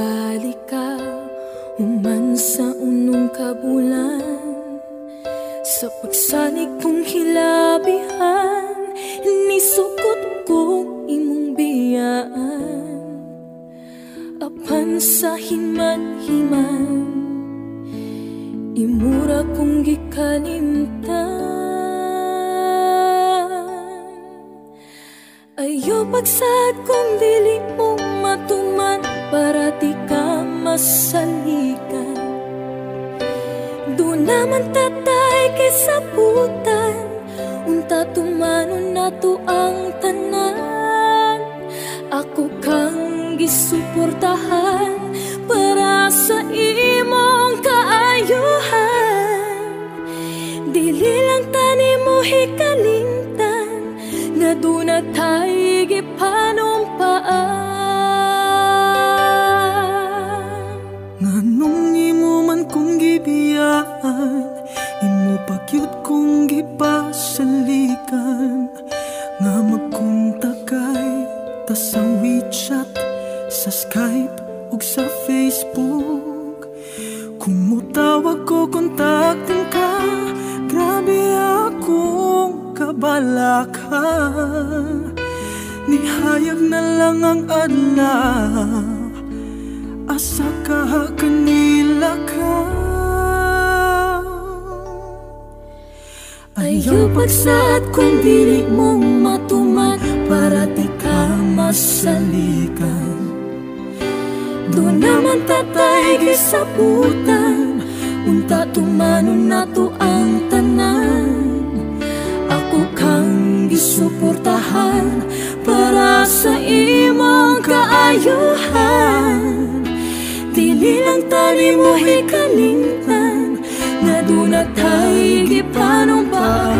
Nagbalik ka human sa unong kabulan, sa pagsalig kong hilabihan, nisukot kong imong biyaan. Apan sa himan-himan, imura kong gikalimtan. Ayaw pagsad kung dili mo matuman, para di ka masalikan. Doon naman tatay kay sabutan, unta tumanon na to ang tanan. Ako kang gisuportahan para sa imong kaayuhan. Dili lang tani mo hikalimtan, na doon na tayo gipanumpaan. Nganong imo man kong gibiyaan, imo pagyud kong gipasalikan. Nga magkontakay ta sa WeChat, sa Skype ug sa Facebook. Kung mutawag ko, kontaktin ka, grabe akong kabalaka. Nihayag na lang ang adlaw, asa ka kanila ka. Ayaw pagsad kung dili mong matuman, para di ka masalikan. Doon naman tatay gisabutan, unta tumanon na to ang tanan. Ako kang gisuportahan para sa imong kaayuhan. Dili lang tani mo hikalimtan, nga doon na tayo gipanumpaan.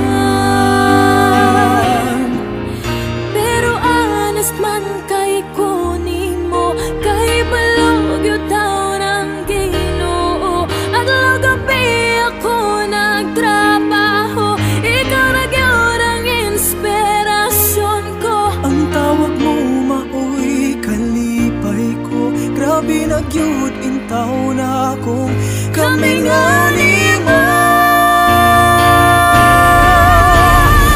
Pero honest man kay kunin mo, kay balog yung taon ang Ginoo. Adlaw gabi ako nagtrabaho, ikaw na gyud ang inspirasyon ko. Ang tawag mo maoy kalipay ko, grabe na gyud intaw na akong kami nga nimo.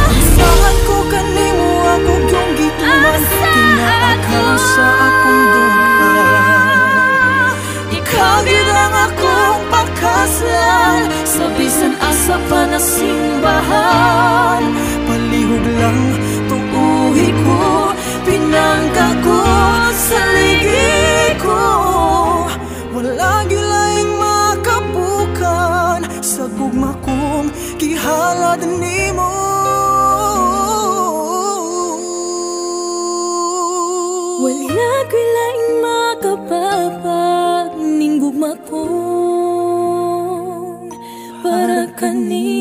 Asahan ko kanimo ako yung gituman, tinaaka sa akong dugan. Ikaw gid ang akong pakaslan, sa bisan asa pa na simbahan. Palihog lang tuuhi ko, pinangka ko sa ligi ko. Wala gilaing makabukan, sa gugma kong gihalad nimo. Wala gilaing makapapag ning gugma kong para kanimo.